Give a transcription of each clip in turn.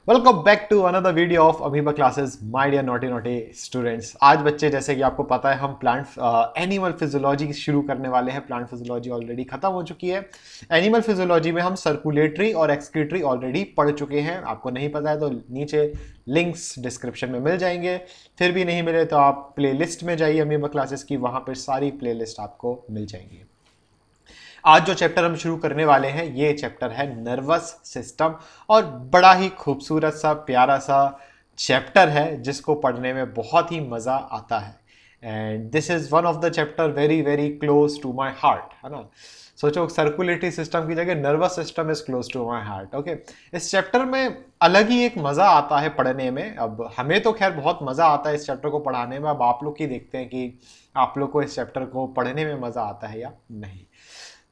Welcome back to another video of Amoeba classes my dear naughty naughty students. आज बच्चे जैसे कि आपको पता है हम प्लांट एनिमल फिजियोलॉजी शुरू करने वाले हैं। प्लांट फिजियोलॉजी ऑलरेडी खत्म हो चुकी है। एनिमल फिजियोलॉजी में हम सर्कुलेटरी और एक्सक्रीटरी ऑलरेडी पढ़ चुके हैं। आपको नहीं पता है तो नीचे लिंक्स डिस्क्रिप्शन में मिल जाएंगे। फिर भी नहीं मिले तो आप प्ले में जाइए अमीबा क्लासेस की, वहां पर सारी प्ले आपको मिल जाएंगी। आज जो चैप्टर हम शुरू करने वाले हैं ये चैप्टर है नर्वस सिस्टम, और बड़ा ही खूबसूरत सा प्यारा सा चैप्टर है जिसको पढ़ने में बहुत ही मज़ा आता है। And this is one of the chapter very very close to my heart, है ना। सोचो सर्कुलेटरी सिस्टम की जगह nervous system is close to my heart. Okay, इस चैप्टर में अलग ही एक मज़ा आता है पढ़ने में। अब हमें तो खैर बहुत मज़ा आता है इस चैप्टर को पढ़ाने में। अब आप लोग ही देखते हैं कि आप लोग को इस चैप्टर को पढ़ने में मज़ा आता है या नहीं।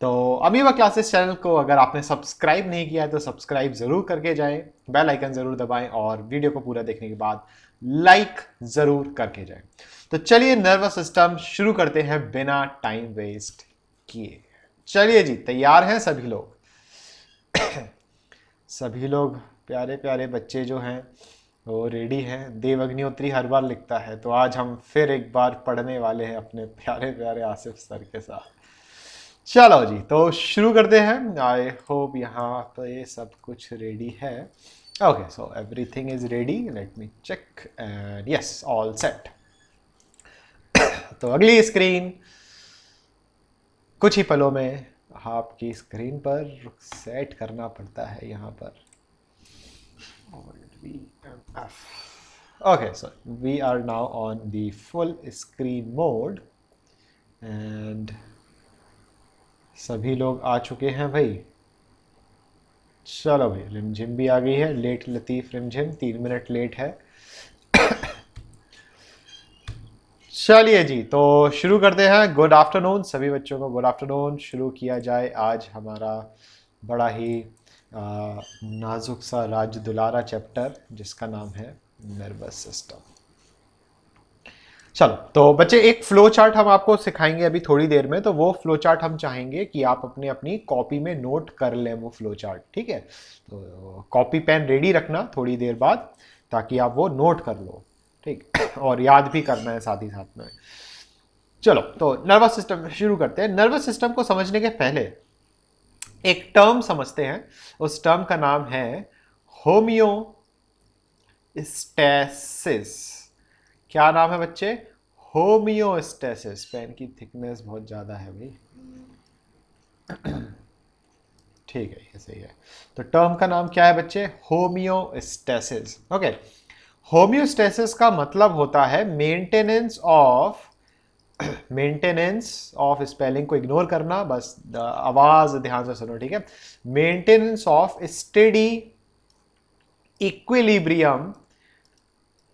तो अमीबा क्लासेस चैनल को अगर आपने सब्सक्राइब नहीं किया है तो सब्सक्राइब जरूर करके जाएं, बेल आइकन जरूर दबाएं और वीडियो को पूरा देखने के बाद लाइक जरूर करके जाएं। तो चलिए नर्वस सिस्टम शुरू करते हैं बिना टाइम वेस्ट किए। चलिए जी, तैयार हैं सभी लोग? सभी लोग प्यारे प्यारे बच्चे जो हैं वो रेडी हैं। देव अग्निहोत्री हर बार लिखता है, तो आज हम फिर एक बार पढ़ने वाले हैं अपने प्यारे प्यारे आसिफ सर के साथ। चलो जी, तो शुरू करते हैं। आई होप यहाँ पे सब कुछ रेडी है। Okay, so everything is ready. Let me check and yes, all set. तो अगली स्क्रीन कुछ ही पलों में आपकी स्क्रीन पर सेट करना पड़ता है यहाँ पर। Okay, so we are now on the full screen mode and सभी लोग आ चुके हैं भाई। चलो भाई, रिमझिम भी आ गई है। लेट लतीफ़ रिमझिम 3 मिनट लेट है। चलिए जी, तो शुरू करते हैं। गुड आफ्टरनून सभी बच्चों को, गुड आफ्टरनून। शुरू किया जाए आज हमारा बड़ा ही नाजुक सा राज दुलारा चैप्टर जिसका नाम है नर्वस सिस्टम। चलो तो बच्चे, एक फ्लो चार्ट हम आपको सिखाएंगे अभी थोड़ी देर में। तो वो फ्लो चार्ट हम चाहेंगे कि आप अपनी अपनी कॉपी में नोट कर लें वो फ्लो चार्ट, ठीक है। तो कॉपी पेन रेडी रखना थोड़ी देर बाद, ताकि आप वो नोट कर लो, ठीक। और याद भी करना है साथ ही साथ में। चलो तो नर्वस सिस्टम शुरू करते हैं। नर्वस सिस्टम को समझने के पहले एक टर्म समझते हैं। उस टर्म का नाम है होमियोस्टैसिस। क्या नाम है बच्चे? होमियोस्टैसिस। पेन की थिकनेस बहुत ज़्यादा है भाई। ठीक है, ये सही है। तो टर्म का नाम क्या है बच्चे? होमियोस्टैसिस। ओके, होमियोस्टैसिस का मतलब होता है मेंटेनेंस ऑफ स्पेलिंग को इग्नोर करना, बस आवाज ध्यान से सुनो, ठीक है। Maintenance of steady equilibrium,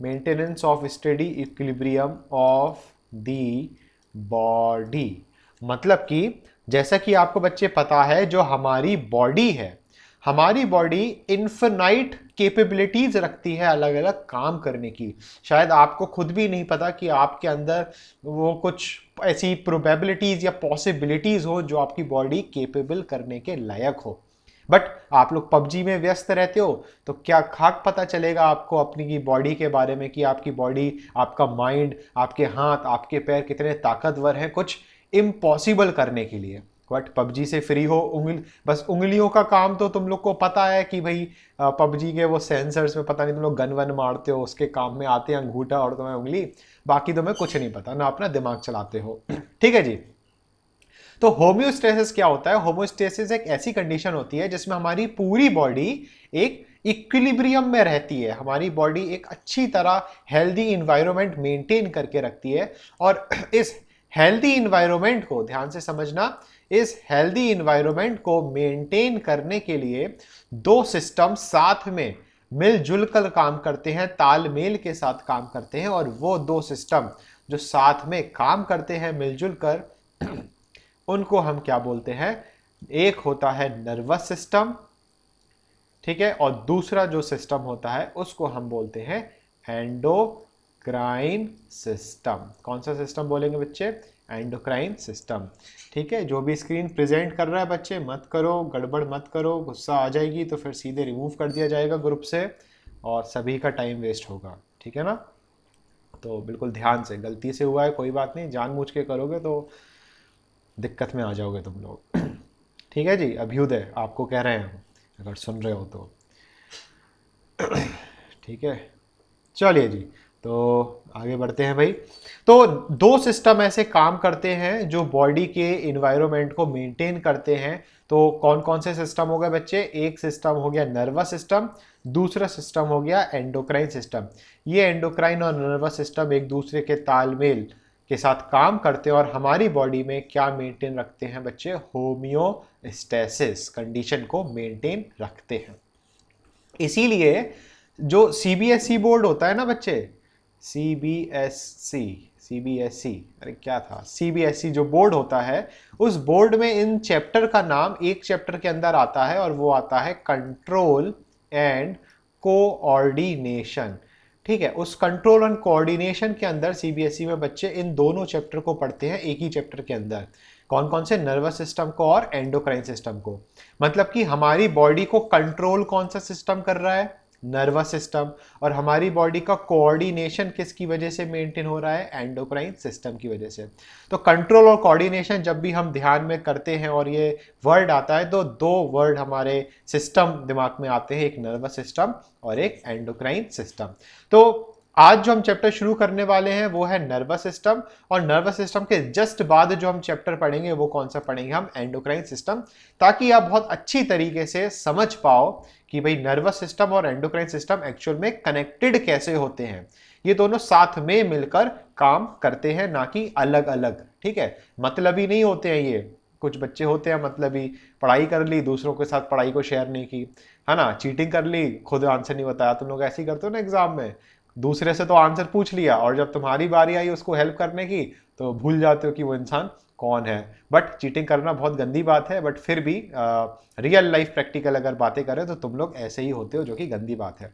maintenance of steady equilibrium of the body. मतलब कि जैसा कि आपको बच्चे पता है, जो हमारी बॉडी है, हमारी बॉडी इन्फिनाइट कैपेबिलिटीज रखती है अलग अलग काम करने की। शायद आपको खुद भी नहीं पता कि आपके अंदर वो कुछ ऐसी प्रोबेबिलिटीज या पॉसिबिलिटीज हो जो आपकी बॉडी कैपेबल करने के लायक हो। बट आप लोग पबजी में व्यस्त रहते हो, तो क्या खाक पता चलेगा आपको अपनी की बॉडी के बारे में कि आपकी बॉडी, आपका माइंड, आपके हाथ, आपके पैर कितने ताकतवर हैं कुछ इम्पॉसिबल करने के लिए। बट पबजी से फ्री हो, बस उंगलियों का काम तो तुम लोग को पता है कि भाई पबजी के वो सेंसर्स में पता नहीं तुम लोग गन वन मारते हो, उसके काम में आते हैं अंगूठा और तुम्हें उंगली। बाकी तुम्हें कुछ नहीं पता, ना अपना दिमाग चलाते हो। ठीक है जी। तो होम्योस्टेसिस क्या होता है? होम्योस्टेसिस एक ऐसी कंडीशन होती है जिसमें हमारी पूरी बॉडी एक इक्विलिब्रियम में रहती है। हमारी बॉडी एक अच्छी तरह हेल्दी इंवायरमेंट मेंटेन करके रखती है। और इस हेल्दी इंवायरमेंट को ध्यान से समझना, इस हेल्दी इंवायरमेंट को मेंटेन करने के लिए दो सिस्टम साथ में मिलजुल कर काम करते हैं, तालमेल के साथ काम करते हैं। और वो दो सिस्टम जो साथ में काम करते हैं मिलजुल कर, उनको हम क्या बोलते हैं? एक होता है नर्वस सिस्टम, ठीक है, और दूसरा जो सिस्टम होता है उसको हम बोलते हैं एंडोक्राइन सिस्टम। कौन सा सिस्टम बोलेंगे बच्चे? Endocrine system. ठीक है, जो भी स्क्रीन प्रेजेंट कर रहा है बच्चे मत करो, गड़बड़ मत करो, गुस्सा आ जाएगी तो फिर सीधे रिमूव कर दिया जाएगा ग्रुप से। और सभी का टाइम वेस्ट होगा, ठीक है ना। तो बिल्कुल ध्यान से, गलती से हुआ है कोई बात नहीं, जानबूझ के करोगे तो दिक्कत में आ जाओगे तुम लोग। ठीक है जी, अभ्युदय आपको कह रहे हैं हम, अगर सुन रहे हो तो। ठीक है, चलिए जी, तो आगे बढ़ते हैं भाई। तो दो सिस्टम ऐसे काम करते हैं जो बॉडी के इन्वायरमेंट को मेंटेन करते हैं। तो कौन कौन से सिस्टम हो गए बच्चे? एक सिस्टम हो गया नर्वस सिस्टम, दूसरा सिस्टम हो गया एंडोक्राइन सिस्टम। ये एंडोक्राइन और नर्वस सिस्टम एक दूसरे के तालमेल के साथ काम करते हैं और हमारी बॉडी में क्या मेंटेन रखते हैं बच्चे? होम्योस्टेसिस कंडीशन को मेंटेन रखते हैं। इसीलिए जो सीबीएसई बोर्ड होता है ना बच्चे, सीबीएसई, अरे क्या था, सीबीएसई जो बोर्ड होता है, उस बोर्ड में इन चैप्टर का नाम एक चैप्टर के अंदर आता है और वो आता है कंट्रोल एंड कोऑर्डिनेशन। ठीक है, उस कंट्रोल एंड कोऑर्डिनेशन के अंदर सीबीएसई में बच्चे इन दोनों चैप्टर को पढ़ते हैं एक ही चैप्टर के अंदर। कौन कौन से? नर्वस सिस्टम को और एंडोक्राइन सिस्टम को। मतलब कि हमारी बॉडी को कंट्रोल कौन सा सिस्टम कर रहा है? Nervous system. और हमारी बॉडी का कोऑर्डिनेशन किसकी वजह से मेंटेन हो रहा है? एंडोक्राइन सिस्टम की वजह से। तो कंट्रोल और कोऑर्डिनेशन जब भी हम ध्यान में करते हैं और ये वर्ड आता है तो दो वर्ड हमारे सिस्टम दिमाग में आते हैं, एक नर्वस सिस्टम और एक एंडोक्राइन सिस्टम। तो आज जो हम चैप्टर शुरू करने वाले हैं वो है नर्वस सिस्टम, और नर्वस सिस्टम के जस्ट बाद जो हम चैप्टर पढ़ेंगे वो कौन सा पढ़ेंगे? हम एंडोक्राइन सिस्टम, ताकि आप बहुत अच्छी तरीके से समझ पाओ कि भाई नर्वस सिस्टम और एंडोक्राइन सिस्टम एक्चुअल में कनेक्टेड कैसे होते हैं। ये दोनों साथ में मिलकर काम करते हैं, ना कि अलग अलग। ठीक है, मतलबी नहीं होते हैं ये। कुछ बच्चे होते हैं मतलबी, पढ़ाई कर ली, दूसरों के साथ पढ़ाई को शेयर नहीं की, है ना, चीटिंग कर ली, खुद आंसर नहीं बताया। तुम लोग ऐसे ही करते हो ना एग्जाम में, दूसरे से तो आंसर पूछ लिया और जब तुम्हारी बारी आई उसको हेल्प करने की तो भूल जाते हो कि वो इंसान कौन है। बट चीटिंग करना बहुत गंदी बात है, बट फिर भी रियल लाइफ प्रैक्टिकल अगर बातें करें तो तुम लोग ऐसे ही होते हो, जो कि गंदी बात है।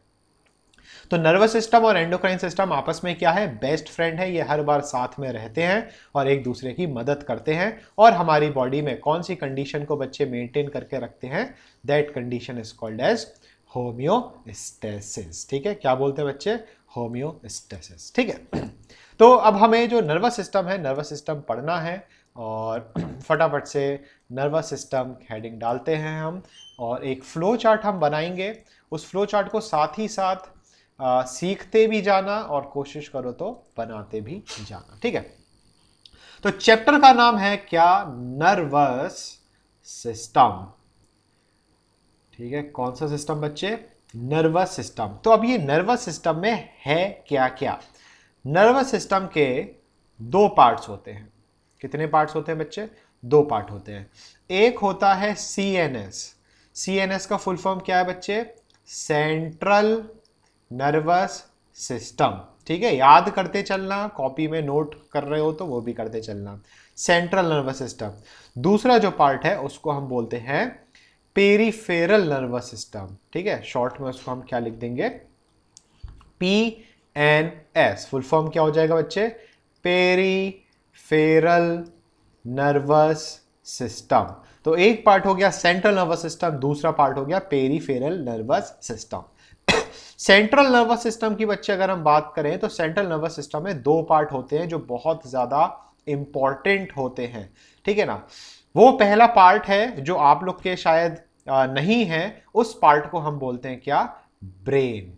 तो नर्वस सिस्टम और एंडोक्राइन सिस्टम आपस में क्या है? बेस्ट फ्रेंड है। ये हर बार साथ में रहते हैं और एक दूसरे की मदद करते हैं, और हमारी बॉडी में कौन सी कंडीशन को बच्चे मेंटेन करके रखते हैं? That condition is called as homeostasis. ठीक है, क्या बोलते हैं बच्चे? होम्योस्टेसिस। ठीक है, तो अब हमें जो नर्वस सिस्टम है, नर्वस सिस्टम पढ़ना है, और फटाफट से नर्वस सिस्टम हेडिंग डालते हैं हम, और एक फ्लो चार्ट हम बनाएंगे। उस फ्लो चार्ट को साथ ही साथ सीखते भी जाना और कोशिश करो तो बनाते भी जाना। ठीक है, तो चैप्टर का नाम है क्या? Nervous system. ठीक है, कौन सा सिस्टम बच्चे? Nervous system. तो अब ये नर्वस सिस्टम में है क्या क्या? नर्वस सिस्टम के दो पार्ट्स होते हैं। कितने पार्ट्स होते हैं बच्चे? दो पार्ट होते हैं। एक होता है सीएनएस। सीएनएस का फुल फॉर्म क्या है बच्चे? Central nervous system. ठीक है, याद करते चलना, कॉपी में नोट कर रहे हो तो वो भी करते चलना। Central nervous system. दूसरा जो पार्ट है उसको हम बोलते हैं पेरिफेरल नर्वस सिस्टम। ठीक है, शॉर्ट में उसको हम क्या लिख देंगे? PNS। फुल फॉर्म क्या हो जाएगा बच्चे? Peripheral nervous system. तो एक पार्ट हो गया सेंट्रल नर्वस सिस्टम, दूसरा पार्ट हो गया peripheral nervous system. Central nervous system की बच्चे अगर हम बात करें तो सेंट्रल नर्वस सिस्टम में दो पार्ट होते हैं जो बहुत ज्यादा इंपॉर्टेंट होते हैं। ठीक है ना, वो पहला पार्ट है जो आप लोग के शायद नहीं है, उस पार्ट को हम बोलते हैं क्या? ब्रेन।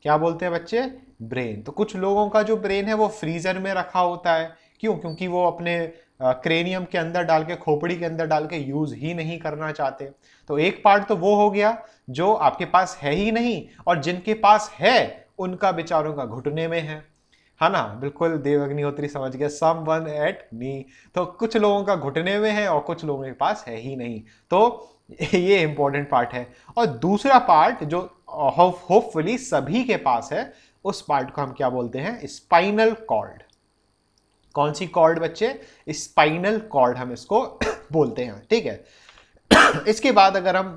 क्या बोलते हैं बच्चे? ब्रेन। तो कुछ लोगों का जो ब्रेन है वो फ्रीजर में रखा होता है। क्यों? क्योंकि वो अपने क्रेनियम के अंदर डाल के, खोपड़ी के अंदर डाल के यूज ही नहीं करना चाहते। तो एक पार्ट तो वो हो गया जो आपके पास है ही नहीं, और जिनके पास है उनका बेचारों का घुटने में है ना। बिल्कुल देव अग्निहोत्री समझ गया, सम वन एट नी। तो कुछ लोगों का घुटने में है और कुछ लोगों के पास है ही नहीं। तो ये इंपॉर्टेंट पार्ट है। और दूसरा पार्ट जो होपफुली सभी के पास है, उस पार्ट को हम क्या बोलते हैं? Spinal cord. कौन सी कॉर्ड बच्चे? स्पाइनल कॉर्ड हम इसको बोलते हैं। ठीक है, इसके बाद अगर हम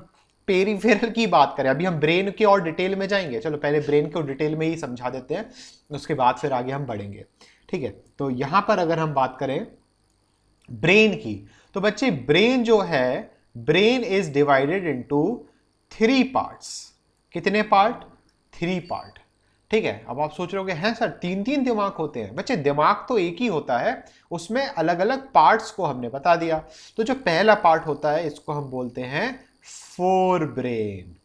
पेरिफेरल की बात करें, अभी हम ब्रेन के और डिटेल में जाएंगे, चलो पहले ब्रेन को डिटेल में ही समझा देते हैं, उसके बाद फिर आगे हम बढ़ेंगे। ठीक है, तो यहां पर अगर हम बात करें ब्रेन की, तो बच्चे ब्रेन जो है, brain is divided into 3 parts. कितने पार्ट? 3 पार्ट। ठीक है, अब आप सोच रहे होगे हैं सर 3-3 दिमाग होते हैं? बच्चे दिमाग तो एक ही होता है, उसमें अलग अलग पार्ट्स को हमने बता दिया। तो जो पहला पार्ट होता है इसको हम बोलते हैं फोर ब्रेन।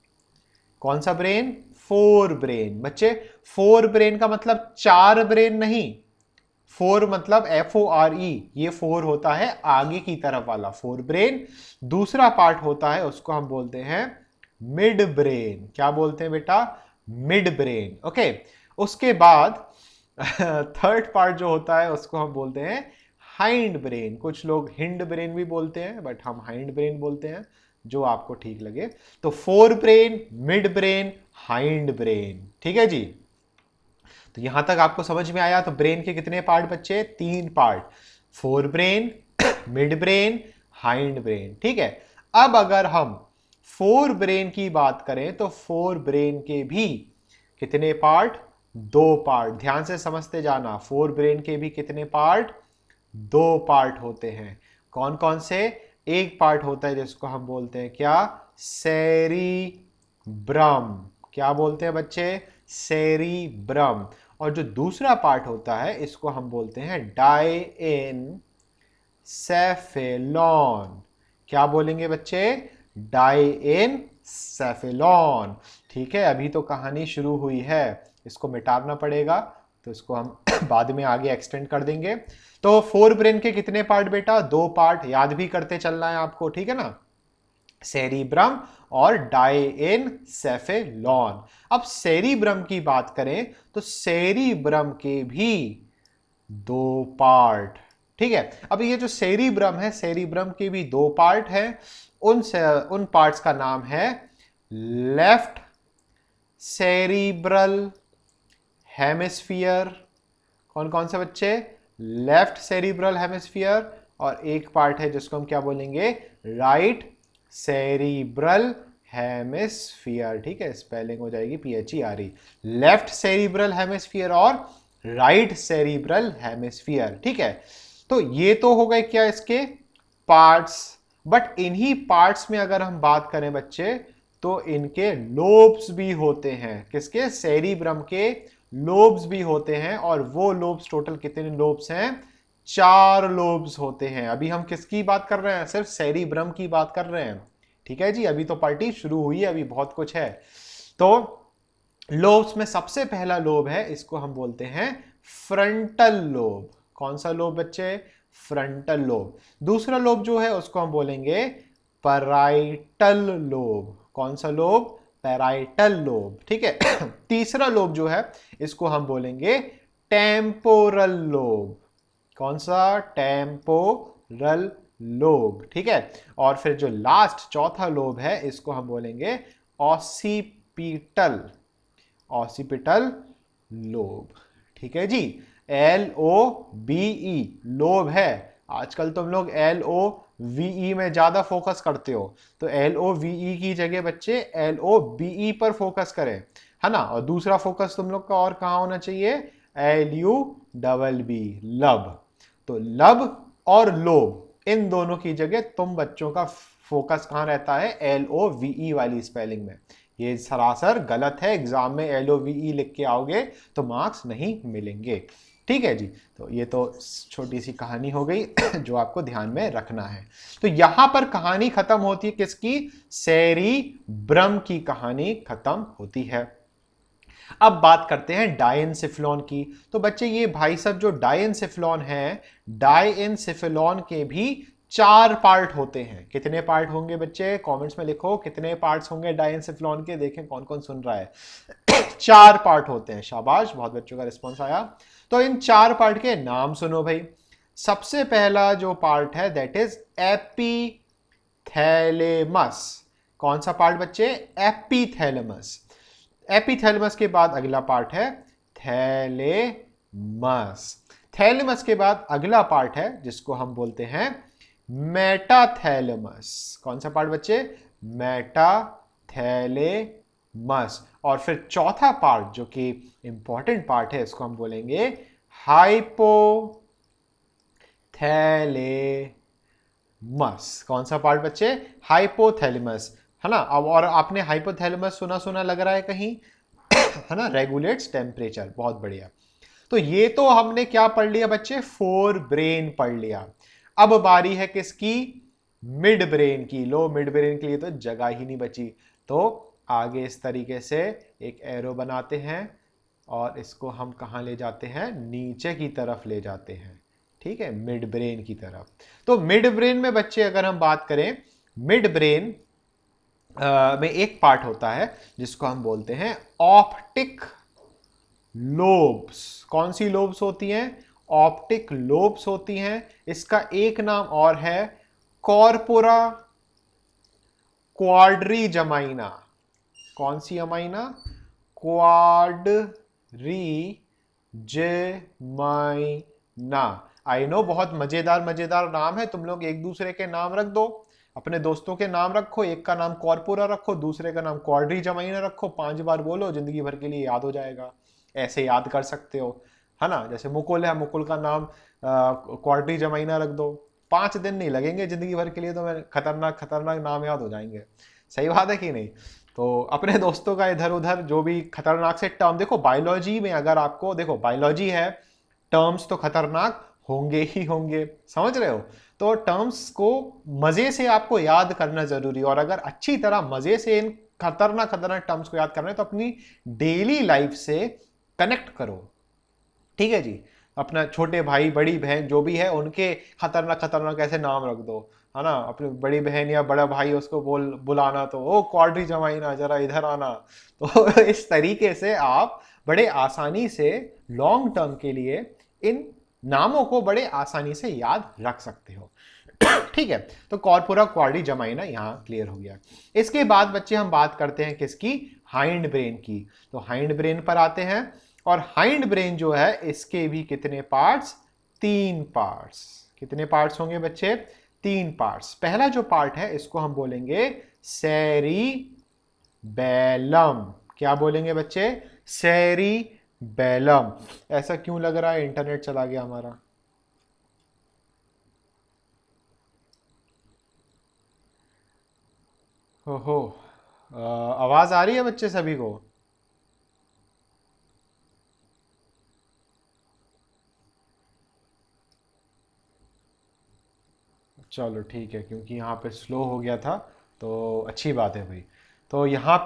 कौन सा ब्रेन? Fore brain. बच्चे फोर ब्रेन का मतलब 4 ब्रेन नहीं, फोर मतलब FORE, ये फोर होता है आगे की तरफ वाला फोर ब्रेन। दूसरा पार्ट होता है उसको हम बोलते हैं मिड ब्रेन। क्या बोलते हैं बेटा? Mid brain. ओके, उसके बाद थर्ड पार्ट जो होता है उसको हम बोलते हैं हाइंड ब्रेन। कुछ लोग हिंड ब्रेन भी बोलते हैं, बट हम हाइंड ब्रेन बोलते हैं, जो आपको ठीक लगे। तो fore brain, mid brain, hind brain. ठीक है जी, तो यहां तक आपको समझ में आया। तो ब्रेन के कितने पार्ट बच्चे? 3 part, fore brain, mid brain, hind brain. ठीक है, अब अगर हम फोर ब्रेन की बात करें तो फोर ब्रेन के भी कितने पार्ट? 2 पार्ट। ध्यान से समझते जाना, फोर ब्रेन के भी कितने पार्ट? 2 पार्ट होते हैं। कौन कौन से? एक पार्ट होता है जिसको हम बोलते हैं क्या? सेरिब्रम। क्या बोलते हैं बच्चे? सेरिब्रम। और जो दूसरा पार्ट होता है इसको हम बोलते हैं डायएनसेफेलॉन। क्या बोलेंगे बच्चे? डायएनसेफेलॉन। ठीक है, अभी तो कहानी शुरू हुई है, इसको मिटाना पड़ेगा, तो इसको हम बाद में आगे एक्सटेंड कर देंगे। तो फोर ब्रेन के कितने पार्ट बेटा? 2 पार्ट। याद भी करते चलना है आपको, ठीक है ना? सेरिब्रम और डायएनसेफेलॉन। अब सेरिब्रम की बात करें तो सेरिब्रम के भी 2 पार्ट। ठीक है, अब ये जो सेरिब्रम है, सेरिब्रम के भी 2 पार्ट है। उन पार्ट्स का नाम है लेफ्ट सेरिब्रल हेमिस्फीयर। कौन कौन से बच्चे? Left cerebral hemisphere. और एक पार्ट है जिसको हम क्या बोलेंगे? Right cerebral hemisphere. ठीक है, स्पेलिंग हो जाएगी PHERE। लेफ्ट सेरिब्रल हेमिस्फीयर और राइट सेरिब्रल हेमिस्फीयर। ठीक है, तो ये तो हो गए क्या इसके पार्ट्स। बट इन्हीं पार्ट्स में अगर हम बात करें बच्चे तो इनके लोब्स भी होते हैं। किसके? सेरिब्रम के लोब्स भी होते हैं। और वो लोब्स टोटल कितने लोब्स हैं? 4 लोब्स होते हैं। अभी हम किसकी बात कर रहे हैं? सिर्फ सेरिब्रम की बात कर रहे हैं। ठीक है जी, अभी तो पार्टी शुरू हुई है, अभी बहुत कुछ है। तो लोब्स में सबसे पहला लोब है, इसको हम बोलते हैं फ्रंटल लोब। कौन सा लोब बच्चे? Frontal lobe. दूसरा लोब जो है उसको हम बोलेंगे पैराइटल लोब। कौन सा लोब? Parietal lobe. ठीक है, तीसरा लोब जो है इसको हम बोलेंगे टेम्पोरल लोब। कौन सा? Temporal lobe. ठीक है, और फिर जो लास्ट चौथा लोब है इसको हम बोलेंगे ऑसिपिटल, ऑसिपिटल लोब। ठीक है जी, LOBE लोब है। आजकल तुम लोग LOVE में ज्यादा फोकस करते हो, तो LOVE की जगह बच्चे LOBE पर फोकस करें, है ना? और दूसरा फोकस तुम लोग का और कहां होना चाहिए? LUBB, लब। तो लब और लोब, इन दोनों की जगह तुम बच्चों का फोकस कहां रहता है? LOVE वाली स्पेलिंग में। ये सरासर गलत है, एग्जाम में LOVE लिख के आओगे तो मार्क्स नहीं मिलेंगे। ठीक है जी, तो ये तो छोटी सी कहानी हो गई जो आपको ध्यान में रखना है। तो यहां पर कहानी खत्म होती है किसकी? सेरिब्रम की कहानी खत्म होती है। अब बात करते हैं डायेनसेफेलॉन की। तो बच्चे ये भाई साहब जो डायेनसेफेलॉन है, डायेनसेफेलॉन के भी 4 पार्ट होते हैं। कितने पार्ट होंगे बच्चे? कमेंट्स में लिखो कितने पार्ट्स होंगे डायेनसेफेलॉन के, देखें कौन कौन सुन रहा है। 4 पार्ट होते हैं। शाबाश, बहुत बच्चों का रिस्पॉन्स आया। तो इन 4 पार्ट के नाम सुनो भाई। सबसे पहला जो पार्ट है दैट इज एपीथैलेमस। कौन सा पार्ट बच्चे? एपीथैलेमस। एपीथैलेमस के बाद अगला पार्ट है थैलेमस। थैलेमस के बाद अगला पार्ट है जिसको हम बोलते हैं मेटाथैलेमस। कौन सा पार्ट बच्चे? मेटाथैलेमस। और फिर चौथा पार्ट जो कि इंपॉर्टेंट पार्ट है, इसको हम बोलेंगे हाइपोथैलेमस। कौन सा पार्ट बच्चे? हाइपोथैलेमस, है ना? अब और आपने हाइपोथैलेमस सुना सुना लग रहा है कहीं है ना, रेगुलेट्स टेम्परेचर। बहुत बढ़िया। तो ये तो हमने क्या पढ़ लिया बच्चे, फोर ब्रेन पढ़ लिया। अब बारी है किसकी, मिड ब्रेन की। लो, मिड ब्रेन के लिए तो जगह ही नहीं बची, तो आगे इस तरीके से एक एरो बनाते हैं और इसको हम कहाँ ले जाते हैं, नीचे की तरफ ले जाते हैं। ठीक है, मिड ब्रेन की तरफ। तो मिड ब्रेन में बच्चे अगर हम बात करें, मिड ब्रेन में एक पार्ट होता है जिसको हम बोलते हैं ऑप्टिक लोब्स। कौन सी लोब्स होती हैं, ऑप्टिक लोब्स होती हैं। इसका एक नाम और है कॉर्पोरा क्वाड्रीजमाइना। कौन सी अमाइना, क्वाड्रीजमाइना। आई नो बहुत मजेदार मजेदार नाम है, तुम लोग एक दूसरे के नाम रख दो, अपने दोस्तों के नाम रखो, एक का नाम कॉर्पोरा रखो, दूसरे का नाम क्वाड्रीजमाइना रखो, 5 बार बोलो, जिंदगी भर के लिए याद हो जाएगा। ऐसे याद कर सकते हो, है ना। जैसे मुकुल है, मुकुल का नाम क्वाड्रीजमाइना रख दो, 5 दिन नहीं लगेंगे जिंदगी भर के लिए, तो मैं खतरनाक खतरनाक नाम याद हो जाएंगे। सही बात है कि नहीं। तो अपने दोस्तों का इधर उधर जो भी खतरनाक से टर्म, देखो बायोलॉजी में अगर आपको, देखो बायोलॉजी है, टर्म्स तो खतरनाक होंगे ही होंगे, समझ रहे हो। तो टर्म्स को मजे से आपको याद करना जरूरी है, और अगर अच्छी तरह मजे से इन खतरनाक खतरनाक टर्म्स को याद करना है तो अपनी डेली लाइफ से कनेक्ट करो। ठीक है जी, अपना छोटे भाई बड़ी बहन जो भी है उनके खतरनाक खतरनाक ऐसे नाम रख दो, है ना। अपनी बड़ी बहन या बड़ा भाई उसको बुलाना तो ओ क्वाड्रीजमाइना जरा इधर आना। तो इस तरीके से आप बड़े आसानी से लॉन्ग टर्म के लिए इन नामों को बड़े आसानी से याद रख सकते हो। ठीक है, तो कॉर्पोरा क्वाड्रीजमाइना यहाँ क्लियर हो गया। इसके बाद बच्चे हम बात करते हैं किसकी, हाइंड ब्रेन की। तो हाइंड ब्रेन पर आते हैं, और हाइंड ब्रेन जो है इसके भी कितने पार्ट्स, 3 पार्ट्स। कितने पार्ट्स होंगे बच्चे, 3 पार्ट्स। पहला जो पार्ट है इसको हम बोलेंगे सेरिबेलम। क्या बोलेंगे बच्चे, सेरिबेलम। ऐसा क्यों लग रहा है, इंटरनेट चला गया हमारा। हो आवाज आ रही है बच्चे सभी को। चलो ठीक है, क्योंकि यहाँ पे स्लो हो गया था तो अच्छी बात है भाई। तो यहाँ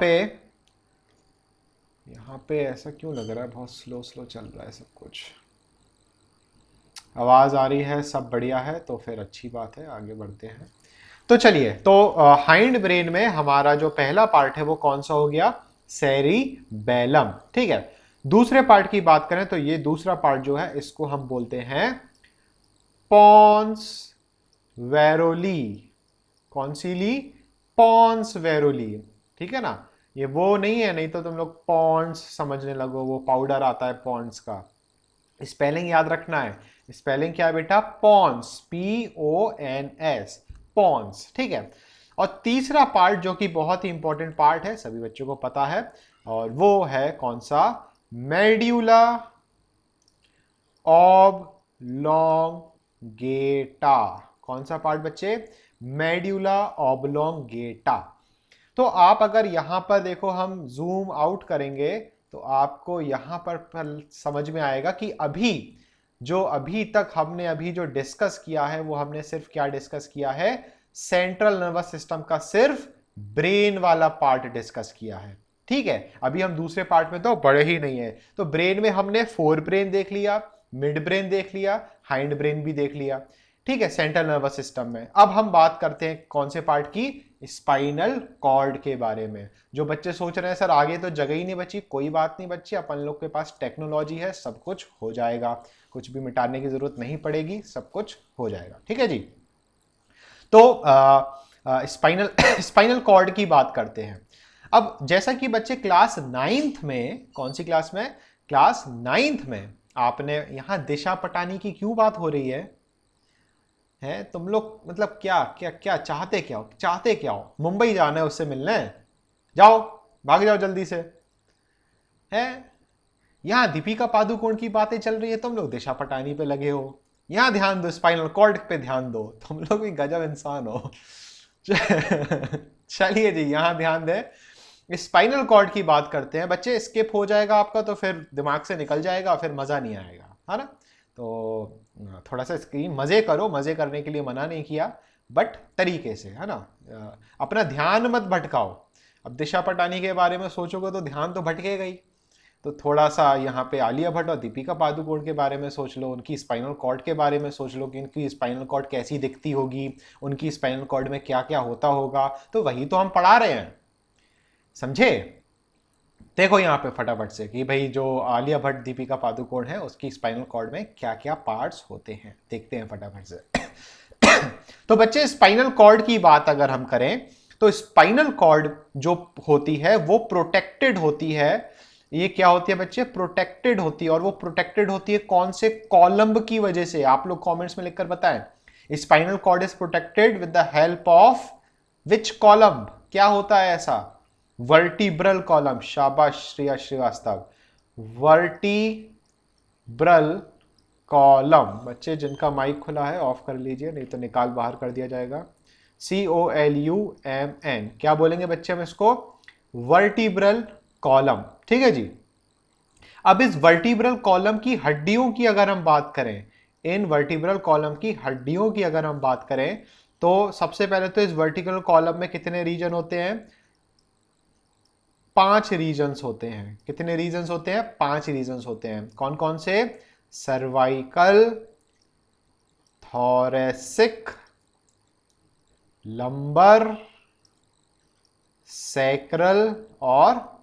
पे ऐसा क्यों लग रहा है, बहुत स्लो स्लो चल रहा है सब कुछ। आवाज़ आ रही है, सब बढ़िया है, तो फिर अच्छी बात है, आगे बढ़ते हैं। तो चलिए, तो हाइंड ब्रेन में हमारा जो पहला पार्ट है वो कौन सा हो गया, सेरिबेलम। ठीक है, दूसरे पार्ट की बात करें तो ये दूसरा पार्ट जो है इसको हम बोलते हैं पॉन्स वेरोली। कौन सी ली, पॉन्स वेरोली। ठीक है ना, ये वो नहीं है, नहीं तो तुम लोग पॉन्ड्स समझने लगो, वो पाउडर आता है पॉन्ड्स का। स्पेलिंग याद रखना है, स्पेलिंग क्या है बेटा, पॉन्स, PONS, पॉन्स। ठीक है, और तीसरा पार्ट जो कि बहुत ही इंपॉर्टेंट पार्ट है, सभी बच्चों को पता है, और वो है कौन सा, मेड्यूला ऑब्लोंगेटा। कौन सा पार्ट बच्चे, मेड्यूला ऑब्लोंगेटा। तो आप अगर यहां पर देखो, हम जूम आउट करेंगे तो आपको यहां पर समझ में आएगा कि अभी तक हमने अभी जो डिस्कस किया है वो हमने सिर्फ क्या डिस्कस किया है, सेंट्रल नर्वस सिस्टम का सिर्फ ब्रेन वाला पार्ट डिस्कस किया है। ठीक है, अभी हम दूसरे पार्ट में तो बड़े ही नहीं है। तो ब्रेन में हमने फोर ब्रेन देख लिया, मिड ब्रेन देख लिया, हाइंड ब्रेन भी देख लिया। ठीक है, सेंट्रल नर्वस सिस्टम में। अब हम बात करते हैं कौन से पार्ट की, स्पाइनल कॉर्ड के बारे में। जो बच्चे सोच रहे हैं सर आगे तो जगह ही नहीं बची, कोई बात नहीं बच्चे, अपन लोग के पास टेक्नोलॉजी है, सब कुछ हो जाएगा, कुछ भी मिटाने की जरूरत नहीं पड़ेगी, सब कुछ हो जाएगा। ठीक है जी, तो स्पाइनल स्पाइनल कॉर्ड की बात करते हैं। अब जैसा कि बच्चे क्लास 9th में, कौन सी क्लास में, क्लास 9th में आपने यहां दिशा पटानी की क्यों बात हो रही है तुम लोग, मतलब क्या क्या क्या चाहते, क्या हो, मुंबई जाना है उससे मिलने, जाओ, भाग जाओ जल्दी से। है, यहां दीपिका पादुकोण की बातें चल रही है, तुम लोग दिशा पटानी पे लगे हो। यहां ध्यान दो, स्पाइनल कॉर्ड पे ध्यान दो, तुम लोग भी गजब इंसान हो। चलिए जी, यहां ध्यान दे, स्पाइनल कॉर्ड की बात करते हैं बच्चे, स्किप हो जाएगा आपका तो फिर दिमाग से निकल जाएगा, फिर मजा नहीं आएगा, है ना। तो थोड़ा सा स्क्रीन मजे करो, मजे करने के लिए मना नहीं किया, बट तरीके से, है ना। अपना ध्यान मत भटकाओ। अब दिशा पटानी के बारे में सोचोगे तो ध्यान तो भटकेगा ही। तो थोड़ा सा यहाँ पे आलिया भट्ट और दीपिका पादुकोण के बारे में सोच लो, उनकी स्पाइनल कॉर्ड के बारे में सोच लो कि उनकी स्पाइनल कॉर्ड कैसी दिखती होगी, उनकी स्पाइनल कॉर्ड में क्या क्या होता होगा। तो वही तो हम पढ़ा रहे हैं, समझे। देखो यहाँ पे फटाफट से कि भाई जो आलिया भट्ट दीपिका पादुकोण है उसकी स्पाइनल कॉर्ड में क्या क्या पार्ट्स होते हैं, देखते हैं फटाफट से। तो बच्चे स्पाइनल कॉर्ड की बात अगर हम करें तो स्पाइनल कॉर्ड जो होती है वो प्रोटेक्टेड होती है। ये क्या होती है बच्चे, प्रोटेक्टेड होती है। और वो प्रोटेक्टेड होती है कौन से कॉलम की वजह से, आप लोग कमेंट्स में लिखकर बताएं। Spinal cord is protected with the help of which column, क्या होता है ऐसा, वर्टिब्रल कॉलम। शाबाश श्रेया श्रीवास्तव, वर्टिब्रल कॉलम। बच्चे जिनका माइक खुला है ऑफ कर लीजिए, नहीं तो निकाल बाहर कर दिया जाएगा। COLUMN, क्या बोलेंगे बच्चे हम इसको, वर्टिब्रल कॉलम, ठीक है जी। अब इस वर्टिब्रल कॉलम की हड्डियों की अगर हम बात करें, इन वर्टिब्रल कॉलम की हड्डियों की अगर हम बात करें तो सबसे पहले तो इस वर्टिब्रल कॉलम में कितने रीजन होते हैं, 5 रीजन्स होते हैं। कितने रीजन्स होते हैं, 5 रीजन्स होते हैं। कौन कौन से, सर्वाइकल, थोरेसिक, लंबर, सैक्रल और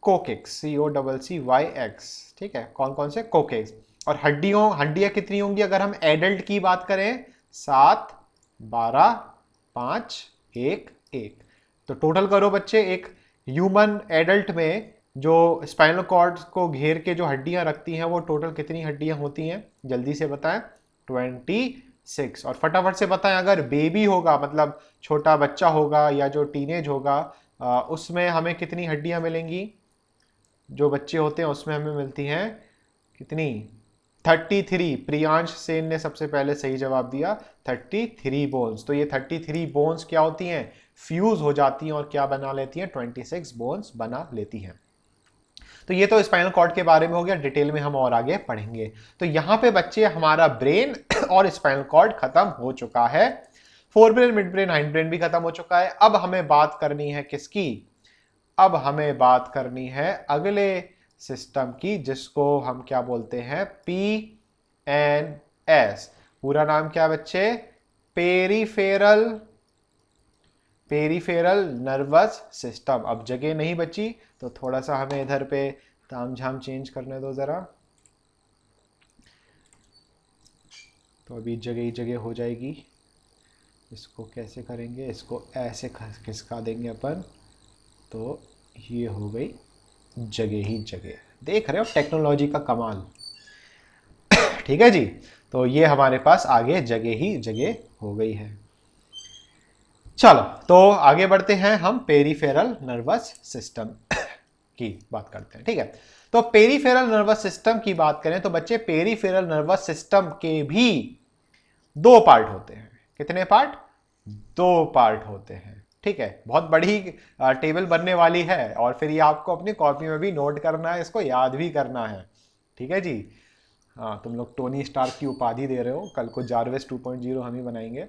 कोकेक्स, COCCYX, ठीक है। कौन कौन से, कोकेक्स। और हड्डियां कितनी होंगी अगर हम एडल्ट की बात करें, 7, 12, 5, 1, 1। तो टोटल करो बच्चे, एक ह्यूमन एडल्ट में जो स्पाइनल कॉर्ड को घेर के जो हड्डियां रखती हैं वो टोटल कितनी हड्डियां होती हैं, जल्दी से बताएं। 26। और फटाफट से बताएं, अगर बेबी होगा मतलब छोटा बच्चा होगा या जो टीनेज होगा उसमें हमें कितनी हड्डियां मिलेंगी, जो बच्चे होते हैं उसमें हमें मिलती हैं कितनी, 33। प्रियांश सेन ने सबसे पहले सही जवाब दिया, 33 बोन्स। तो ये 33 बोन्स क्या होती हैं, फ्यूज हो जाती हैं और क्या बना लेती हैं, 26 बोन्स बना लेती हैं। तो ये तो स्पाइनल कॉर्ड के बारे में हो गया, डिटेल में हम और आगे पढ़ेंगे। तो यहां पे बच्चे हमारा ब्रेन और स्पाइनल कॉर्ड खत्म हो चुका है, fore brain, mid brain, hind brain भी खत्म हो चुका है। अब हमें बात करनी है किसकी, अब हमें बात करनी है अगले सिस्टम की, जिसको हम क्या बोलते हैं, PNS। पूरा नाम क्या बच्चे, पेरीफेरल नर्वस सिस्टम। अब जगह नहीं बची तो थोड़ा सा हमें इधर पे तामझाम चेंज करने दो जरा, तो अभी जगह ही जगह हो जाएगी। इसको कैसे करेंगे, इसको ऐसे खिसका देंगे अपन, तो ये हो गई जगह ही जगह। देख रहे हो टेक्नोलॉजी का कमाल, ठीक है जी। तो ये हमारे पास आगे जगह ही जगह हो गई है। चलो तो आगे बढ़ते हैं, हम पेरीफेरल नर्वस सिस्टम की बात करते हैं, ठीक है। तो पेरीफेरल नर्वस सिस्टम की बात करें तो बच्चे पेरीफेरल नर्वस सिस्टम के भी 2 पार्ट होते हैं। कितने पार्ट, 2 पार्ट होते हैं, ठीक है। बहुत बड़ी टेबल बनने वाली है और फिर ये आपको अपनी कॉपी में भी नोट करना है, इसको याद भी करना है, ठीक है जी। हाँ, तुम लोग टोनी स्टार्क की उपाधि दे रहे हो, कल को जारवेस 2.0 हम ही बनाएंगे।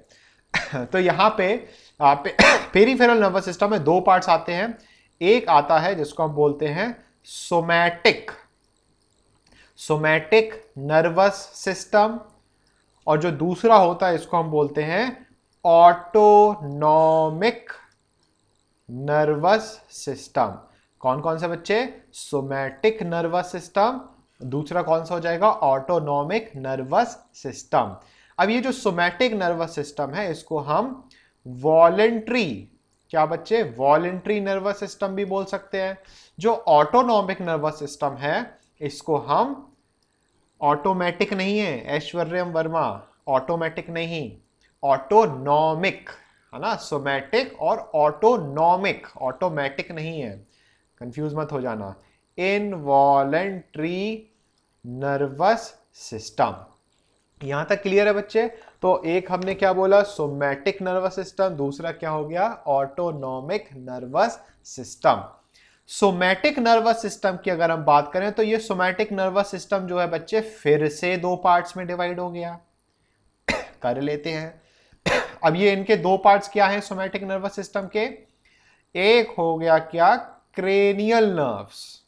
तो यहाँ पे पेरीफेरल नर्वस सिस्टम में 2 पार्ट्स आते हैं। एक आता है जिसको हम बोलते हैं सोमैटिक नर्वस सिस्टम, और जो दूसरा होता है इसको हम बोलते हैं ऑटोनॉमिक नर्वस सिस्टम। कौन कौन से बच्चे, सोमैटिक नर्वस सिस्टम, दूसरा कौन सा हो जाएगा, ऑटोनॉमिक नर्वस सिस्टम। अब ये जो सोमैटिक नर्वस सिस्टम है इसको हम वॉलेंट्री, क्या बच्चे, वॉलेंट्री नर्वस सिस्टम भी बोल सकते हैं। जो ऑटोनॉमिक नर्वस सिस्टम है इसको हम, ऑटोमेटिक नहीं है ऐश्वर्यम वर्मा, ऑटोमेटिक नहीं, ऑटोनॉमिक, है ना। सोमैटिक और ऑटोनॉमिक, ऑटोमेटिक नहीं है, कंफ्यूज मत हो जाना। इनवॉलेंट्री नर्वस सिस्टम, यहां तक क्लियर है बच्चे। तो एक हमने क्या बोला, सोमैटिक नर्वस सिस्टम, दूसरा क्या हो गया, autonomic nervous system. Somatic nervous system की अगर हम बात करें तो ये सोमैटिक नर्वस सिस्टम जो है बच्चे फिर से दो पार्ट्स में डिवाइड हो गया। कर लेते हैं। अब ये इनके दो पार्ट्स क्या हैं सोमैटिक नर्वस सिस्टम के? एक हो गया क्या, क्रेनियल नर्व्स।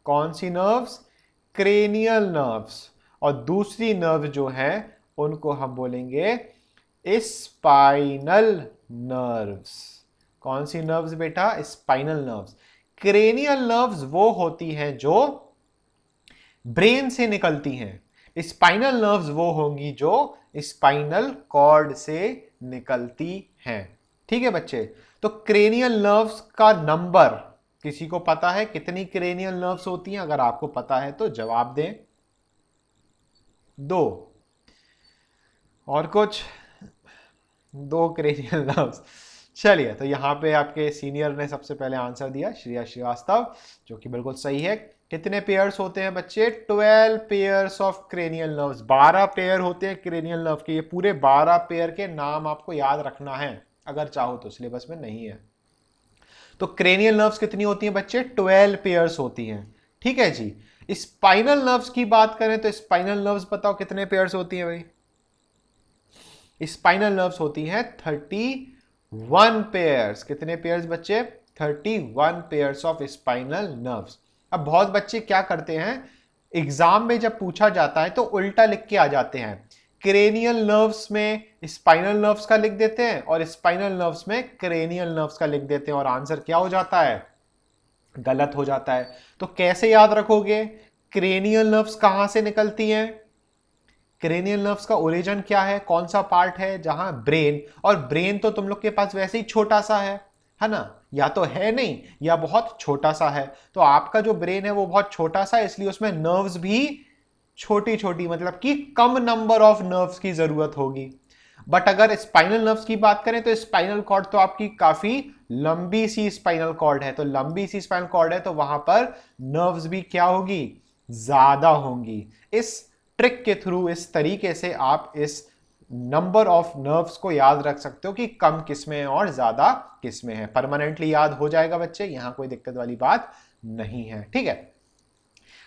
कौन सी नर्व्स? Cranial nerves. और दूसरी नर्व जो है उनको हम बोलेंगे स्पाइनल नर्व्स। कौन सी नर्व्स बेटा? Spinal nerves. क्रेनियल नर्व्स वो होती हैं जो ब्रेन से निकलती हैं। स्पाइनल नर्व्स वो होंगी जो स्पाइनल कॉर्ड से निकलती हैं। ठीक है बच्चे? तो क्रेनियल नर्व्स का नंबर किसी को पता है कितनी क्रेनियल नर्व्स होती हैं? अगर आपको पता है तो जवाब दें। दो। और कुछ? दो क्रेनियल नर्व्स। चलिए, तो यहां पे आपके सीनियर ने सबसे पहले आंसर दिया, श्रेया श्रीवास्तव, जो कि बिल्कुल सही है। कितने पेयर्स होते हैं बच्चे? 12 pairs of cranial nerves. 12 pair होते हैं क्रेनियल नर्व के। ये पूरे 12 पेयर के नाम आपको याद रखना है, अगर चाहो तो, सिलेबस में नहीं है। तो क्रेनियल नर्व्स कितनी होती हैं बच्चे? 12 पेयर्स होती हैं। ठीक है जी। स्पाइनल नर्व्स की बात करें तो स्पाइनल नर्व्स बताओ कितने पेयर्स होती हैं भाई? स्पाइनल नर्व्स होती हैं 31 पेयर्स। कितने पेयर्स बच्चे? 31 पेयर्स ऑफ स्पाइनल नर्व्स। अब बहुत बच्चे क्या करते हैं, एग्जाम में जब पूछा जाता है तो उल्टा लिख के आ जाते हैं। क्रेनियल नर्व्स में स्पाइनल नर्व्स का लिख देते हैं और स्पाइनल नर्व्स में क्रेनियल नर्व्स का लिख देते हैं, और आंसर क्या हो जाता है? गलत हो जाता है। तो कैसे याद रखोगे? क्रेनियल नर्व्स कहां से निकलती हैं? क्रेनियल नर्व्स का ओरिजिन क्या है? कौन सा पार्ट है जहां ब्रेन, और ब्रेन तो तुम लोग के पास वैसे ही छोटा सा है ना? या तो है नहीं या बहुत छोटा सा है। तो आपका जो ब्रेन है वो बहुत छोटा सा है, इसलिए उसमें नर्व्स भी छोटी छोटी, मतलब कि कम नंबर ऑफ नर्व्स की जरूरत होगी। बट अगर स्पाइनल नर्व्स की बात करें तो स्पाइनल कॉर्ड तो आपकी काफी लंबी सी स्पाइनल कॉर्ड है, तो लंबी सी स्पाइनल कॉर्ड है तो वहां पर नर्व्स भी क्या होगी? ज्यादा होंगी। इस ट्रिक के थ्रू, इस तरीके से आप इस नंबर ऑफ नर्व्स को याद रख सकते हो कि कम किसमें है और ज्यादा किसमें है। परमानेंटली याद हो जाएगा बच्चे, यहां कोई दिक्कत वाली बात नहीं है। ठीक है,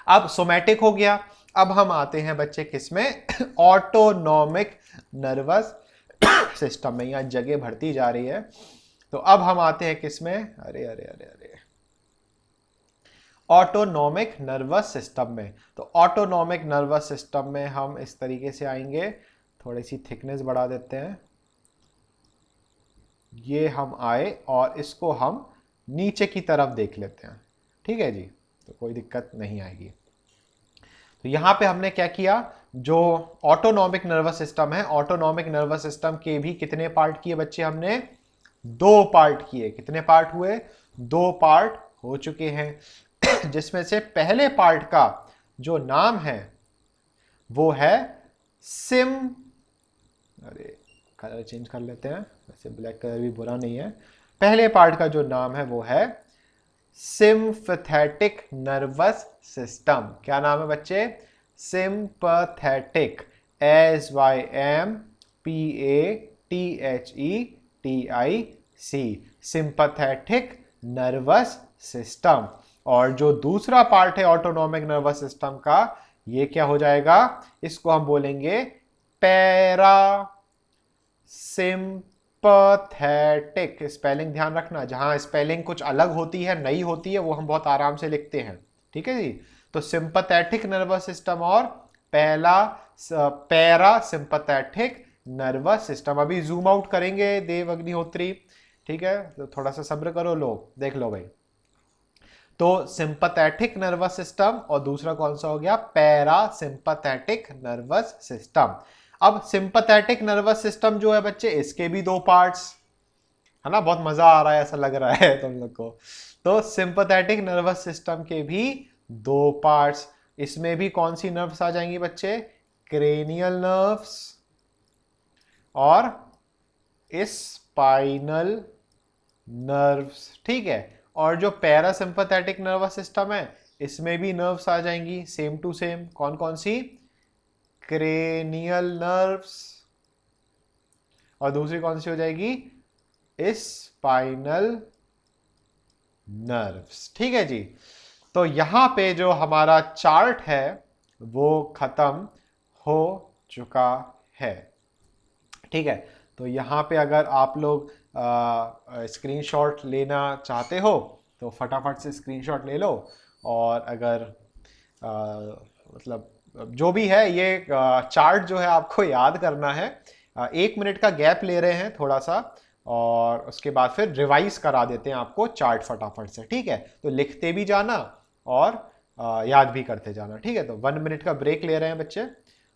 अब सोमैटिक हो गया। अब हम आते हैं बच्चे किसमें? ऑटोनॉमिक नर्वस सिस्टम में। यहां जगह बढ़ती जा रही है, तो अब हम आते हैं किसमें? अरे अरे अरे अरे, ऑटोनॉमिक नर्वस सिस्टम में। तो ऑटोनॉमिक नर्वस सिस्टम में हम इस तरीके से आएंगे, थोड़ी सी थिकनेस बढ़ा देते हैं, ये हम आए और इसको हम नीचे की तरफ देख लेते हैं। ठीक है जी, तो कोई दिक्कत नहीं आएगी। तो यहां पे हमने क्या किया, जो ऑटोनॉमिक नर्वस सिस्टम है, ऑटोनॉमिक नर्वस सिस्टम के भी कितने पार्ट किए बच्चे? हमने दो पार्ट किए। कितने पार्ट हुए? दो पार्ट हो चुके हैं। जिसमें से पहले पार्ट का जो नाम है वो है सिम, अरे कलर चेंज कर लेते हैं, वैसे ब्लैक कलर भी बुरा नहीं है। पहले पार्ट का जो नाम है वो है सिम्पथेटिक नर्वस सिस्टम। क्या नाम है बच्चे? Sympathetic, SYMPATHETIC, sympathetic nervous system. और जो दूसरा पार्ट है ऑटोनॉमिक नर्वस सिस्टम का, ये क्या हो जाएगा? इसको हम बोलेंगे पैरा सिंपथेटिक। स्पेलिंग ध्यान रखना, जहां स्पेलिंग कुछ अलग होती है, नई होती है, वो हम बहुत आराम से लिखते हैं। ठीक है जी। तो सिंपथेटिक नर्वस सिस्टम और पहला पैरा सिंपथेटिक नर्वस सिस्टम। अभी जूम आउट करेंगे देव अग्निहोत्री, ठीक है, तो थोड़ा सा सब्र करो, लो देख लो भाई। तो सिंपथेटिक नर्वस सिस्टम और दूसरा कौन सा हो गया? Para sympathetic nervous system. अब सिंपथेटिक नर्वस सिस्टम जो है बच्चे, इसके भी दो पार्ट्स है ना, बहुत मजा आ रहा है ऐसा लग रहा है तुम लोग को। तो सिंपथेटिक नर्वस सिस्टम के भी दो पार्ट्स। इसमें भी कौन सी नर्व्स आ जाएंगी बच्चे? क्रेनियल नर्व्स और स्पाइनल नर्व्स। ठीक है, और जो पैरासिम्पथेटिक नर्वस सिस्टम है, इसमें भी नर्व्स आ जाएंगी सेम टू सेम। कौन कौन सी? क्रेनियल नर्व्स, और दूसरी कौन सी हो जाएगी? Spinal nerves. ठीक है जी। तो यहां पे जो हमारा चार्ट है वो खत्म हो चुका है। ठीक है। तो यहाँ पे अगर आप लोग स्क्रीनशॉट लेना चाहते हो तो फटाफट से स्क्रीनशॉट ले लो। और अगर मतलब जो भी है ये चार्ट जो है आपको याद करना है। 1 मिनट का गैप ले रहे हैं थोड़ा सा, और उसके बाद फिर रिवाइज करा देते हैं आपको चार्ट फटाफट से। ठीक है, तो लिखते भी जाना और याद भी करते जाना। ठीक है, तो 1 मिनट का ब्रेक ले रहे हैं बच्चे,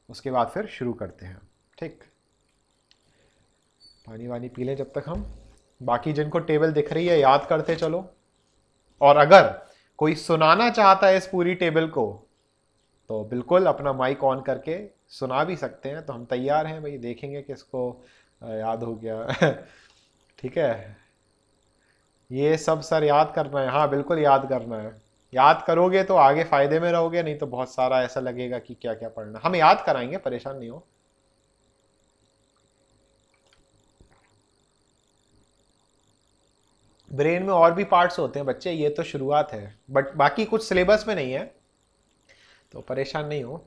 उसके बाद फिर शुरू करते हैं। ठीक, पानी वानी पी लें जब तक हम। बाकी जिनको टेबल दिख रही है याद करते चलो। और अगर कोई सुनाना चाहता है इस पूरी टेबल को तो बिल्कुल अपना माइक ऑन करके सुना भी सकते हैं, तो हम तैयार हैं भाई, देखेंगे किसको याद हो गया। ठीक है, ये सब सर याद करना है। हाँ बिल्कुल याद करना है। याद करोगे तो आगे फायदे में रहोगे, नहीं तो बहुत सारा ऐसा लगेगा कि क्या क्या पढ़ना। हम याद कराएंगे, परेशान नहीं हो। ब्रेन में और भी पार्ट्स होते हैं बच्चे, ये तो शुरुआत है, बट बाकी कुछ सिलेबस में नहीं है, तो परेशान नहीं हो।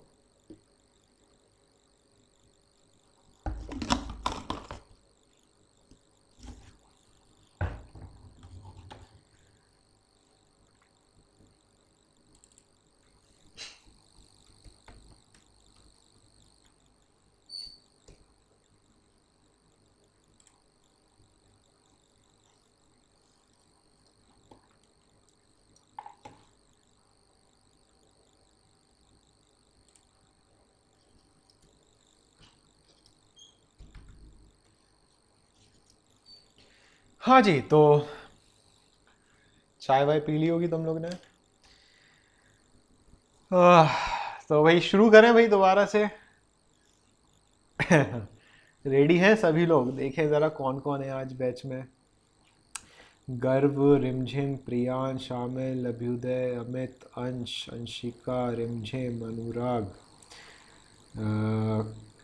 हाँ जी, तो चाय वाय पी ली होगी तुम लोग ने। आह, तो भाई शुरू करें भाई दोबारा से। रेडी हैं सभी लोग? देखें जरा कौन कौन है आज बैच में। गर्व, रिमझिम, प्रियांश, शामिल, अभ्युदय, अमित, अंश, अंशिका, रिमझिम, अनुराग,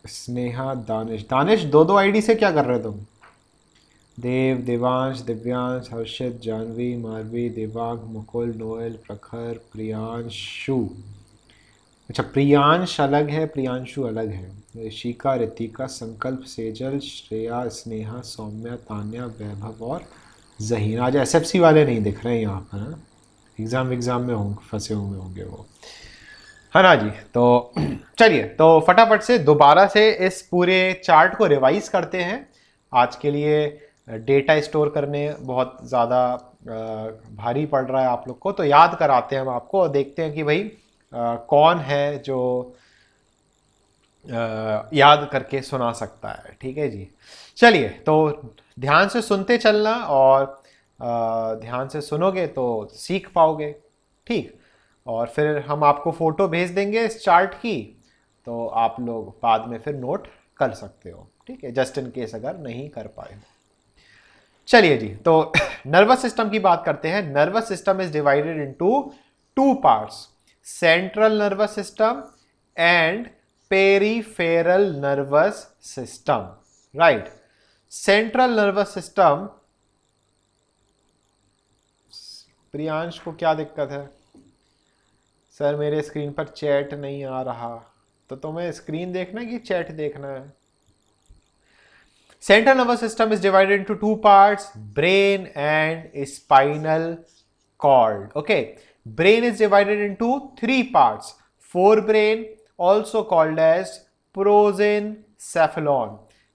स्नेहा, दानिश। दानिश दो दो आईडी से क्या कर रहे हो तुम? देव, देवांश, दिव्यांश, हर्षित, जानवी, मारवी, देवांग, मुकुल, नोएल, प्रखर, प्रियांशु। अच्छा, प्रियांश अलग है, प्रियांशु अलग है। ऋषिका, रितिका, संकल्प, सेजल, श्रेया, स्नेहा, सौम्या, तान्या, वैभव और जहीन। आज एसएफसी वाले नहीं दिख रहे हैं यहाँ पर। हाँ? एग्ज़ाम में होंगे, फंसे हुए होंगे वो, है ना जी। तो चलिए, तो फटाफट से दोबारा से इस पूरे चार्ट को रिवाइज करते हैं। आज के लिए डेटा स्टोर करने बहुत ज़्यादा भारी पड़ रहा है आप लोग को, तो याद कराते हैं हम आपको और देखते हैं कि भाई कौन है जो याद करके सुना सकता है। ठीक है जी, चलिए, तो ध्यान से सुनते चलना, और ध्यान से सुनोगे तो सीख पाओगे। ठीक, और फिर हम आपको फोटो भेज देंगे इस चार्ट की, तो आप लोग बाद में फिर नोट कर सकते हो। ठीक है, जस्ट इन केस अगर नहीं कर पाए। चलिए जी, तो नर्वस सिस्टम की बात करते हैं। Nervous system is divided into 2 parts, central nervous system and peripheral nervous system. Right, central nervous system. Priyansh को क्या दिक्कत है? सर मेरे स्क्रीन पर चैट नहीं आ रहा। तो तुम्हें स्क्रीन देखना है कि चैट देखना है? Central nervous system is divided into 2 parts, brain and spinal cord. Okay, brain is divided into 3 parts. Forebrain, also called as prosencephalon.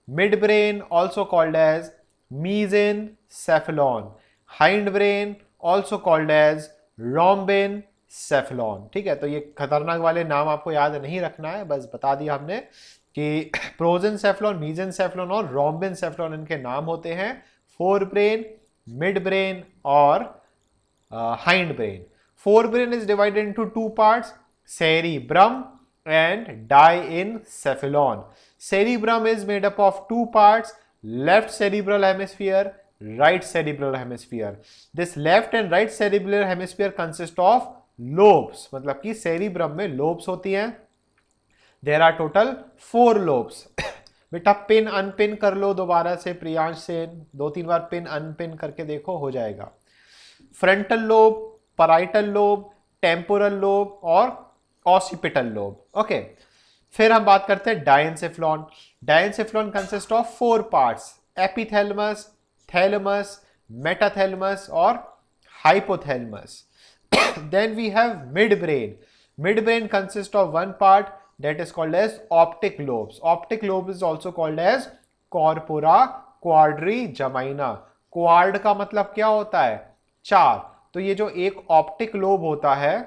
Midbrain, also called as mesencephalon. Hindbrain, also called as rhombencephalon. ठीक है, तो ये खतरनाक वाले नाम आपको याद नहीं रखना है, बस बता दिया हमने कि प्रोजेंसेफ्लॉन, मीजेंसेफ्लॉन और रोम्बेंसेफ्लॉन इनके नाम होते हैं। फोर ब्रेन, मिड ब्रेन और hind brain. Fore brain is divided into 2 parts, cerebrum and diencephalon. Cerebrum is made up of 2 parts, left cerebral hemisphere, right cerebral hemisphere. This left and right cerebral hemisphere consist of lobes, मतलब कि cerebrum में lobes होती हैं। There are total 4 lobes. बेटा pin unpin कर लो दोबारा से, प्रियांश से 2-3 बार पिन अनपिन करके देखो, हो जाएगा। Frontal lobe, parietal lobe, temporal lobe और ऑसिपिटल लोब। ओके, फिर हम बात करते हैं diencephalon. Diencephalon consist of 4 parts, epithalamus, thalamus, metathalamus और hypothalamus. Then we have midbrain. Midbrain consists of one part that is called as optic lobes. Optic lobe is also called as corpora quadrigemina. Quad का मतलब क्या होता है? 4। तो ये जो एक ऑप्टिक लोब होता है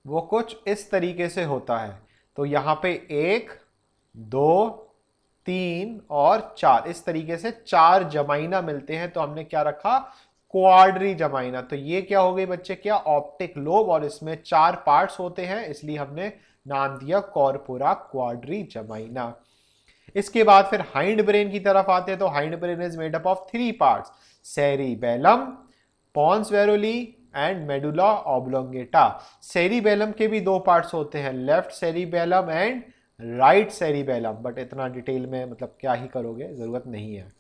वो कुछ इस तरीके से होता है। तो यहां पे 1, 2, 3 और 4, इस तरीके से 4 जमाइना मिलते हैं। तो हमने क्या रखा? क्वाड्री जमाइना। तो ये क्या हो गई बच्चे? क्या? ऑप्टिक लोब, और इसमें 4 पार्ट्स होते हैं, इसलिए हमने नाम दिया कॉर्पोरा क्वाड्री जमाइना। इसके बाद फिर हाइंड ब्रेन की तरफ आते हैं। तो hind brain is made up of 3 parts, cerebellum, pons varolii and medulla oblongata. Cerebellum के भी 2 पार्ट्स होते हैं, left cerebellum and right cerebellum, but इतना डिटेल में मतलब क्या ही करोगे, जरूरत नहीं है।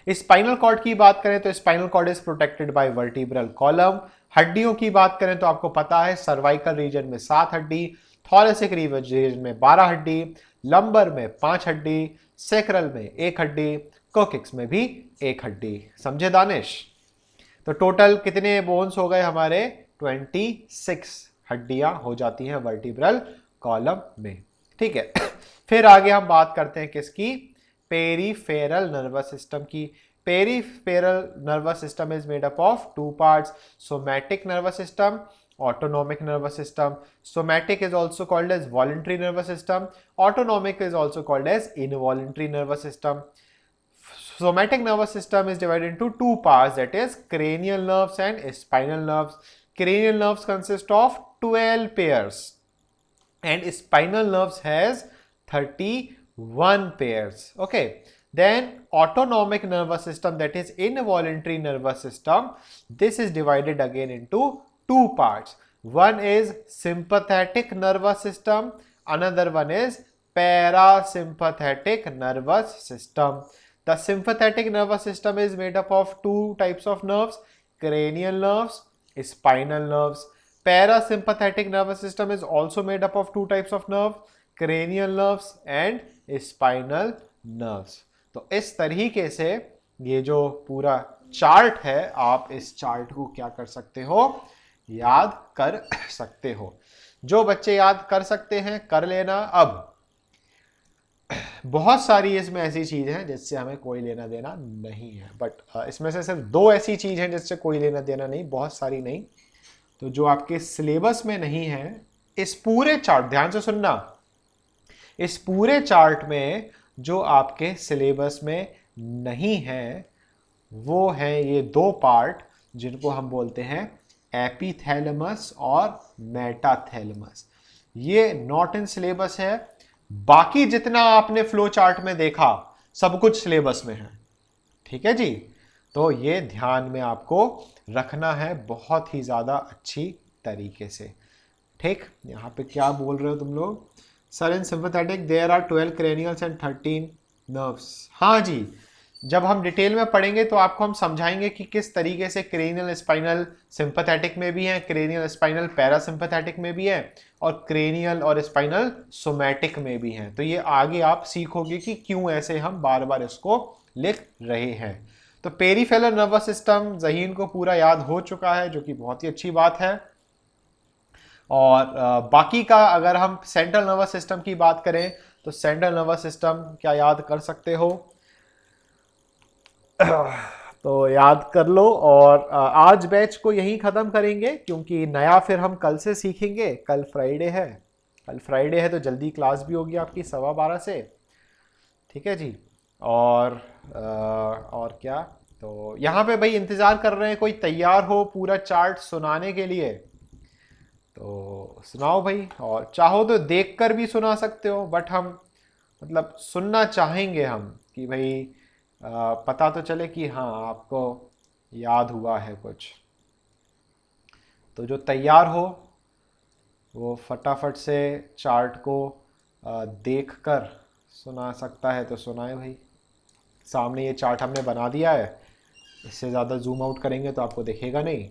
स्पाइनल कॉर्ड की बात करें तो spinal cord is protected by vertebral column. हड्डियों की बात करें तो आपको पता है सर्वाइकल रीजन में 7 हड्डी, थॉरेसिक रीजन में 12 हड्डी, लंबर में 5 हड्डी, सेक्रल में 1 हड्डी, कोकिक्स में भी 1 हड्डी। समझे दानिश? तो टोटल कितने बोन्स हो गए हमारे? 26 हड्डियां हो जाती हैं वर्टिब्रल कॉलम में। ठीक है, फिर आगे हम बात करते हैं किसकी? पेरीफेरल नर्वस सिस्टम की। Peripheral nervous system is made up of 2 parts, somatic nervous system, autonomic nervous system. Somatic is also called as voluntary nervous system. Autonomic is also called as involuntary nervous system. Somatic nervous system is divided into 2 parts, that is cranial nerves and spinal nerves. Cranial nerves consist of 12 pairs and spinal nerves has 31 pairs. Okay. Then autonomic nervous system, that is involuntary nervous system, this is divided again into 2 parts. One is sympathetic nervous system, another one is parasympathetic nervous system. The sympathetic nervous system is made up of 2 types of nerves, cranial nerves, spinal nerves. Parasympathetic nervous system is also made up of 2 types of nerves, cranial nerves and spinal nerves. तो इस तरीके से ये जो पूरा chart है, आप इस चार्ट को क्या कर सकते हो? याद कर सकते हो। जो बच्चे याद कर सकते हैं कर लेना। अब बहुत सारी इसमें ऐसी चीज हैं जिससे हमें कोई लेना देना नहीं है, बट इसमें से सिर्फ 2 ऐसी चीज हैं जिससे कोई लेना देना नहीं, बहुत सारी नहीं। तो जो आपके सिलेबस में नहीं है, इस पूरे चार्ट, ध्यान से सुनना, इस पूरे चार्ट में जो आपके सिलेबस में नहीं है वो है ये 2 पार्ट जिनको हम बोलते हैं एपिथैलेमस और मेटाथैलेमस। ये नॉट इन सिलेबस है। बाकी जितना आपने फ्लो चार्ट में देखा सब कुछ सिलेबस में है। ठीक है जी? तो ये ध्यान में आपको रखना है बहुत ही ज्यादा अच्छी तरीके से। ठीक, यहां पे क्या बोल रहे हो तुम लोग? Sir in sympathetic there are 12 cranials and 13 nerves. हाँ जी, जब हम डिटेल में पढ़ेंगे तो आपको हम समझाएंगे कि किस तरीके से क्रेनियल स्पाइनल सिंपैथेटिक में भी है, क्रेनियल स्पाइनल पैरासिम्पैथेटिक में भी है और क्रेनियल और स्पाइनल सोमैटिक में भी है। तो ये आगे आप सीखोगे कि क्यों ऐसे हम बार बार इसको लिख रहे हैं। तो पेरीफेरल नर्वस सिस्टम ज़हीन को पूरा याद हो चुका है, जो कि बहुत ही अच्छी बात है। और बाकी का अगर हम सेंट्रल नर्वस सिस्टम की बात करें तो सेंट्रल नर्वस सिस्टम क्या याद कर सकते हो? तो याद कर लो। और आज बैच को यहीं ख़त्म करेंगे क्योंकि नया फिर हम कल से सीखेंगे। कल फ्राइडे है, कल फ्राइडे है तो जल्दी क्लास भी होगी आपकी 12:15 से। ठीक है जी? और क्या, तो यहाँ पे भाई इंतज़ार कर रहे हैं कोई तैयार हो पूरा चार्ट सुनाने के लिए, तो सुनाओ भाई। और चाहो तो देखकर भी सुना सकते हो, बट हम मतलब सुनना चाहेंगे हम कि भाई पता तो चले कि हाँ आपको याद हुआ है कुछ। तो जो तैयार हो वो फटाफट से चार्ट को देखकर सुना सकता है तो सुनाए भाई। सामने ये चार्ट हमने बना दिया है, इससे ज़्यादा जूम आउट करेंगे तो आपको दिखेगा नहीं।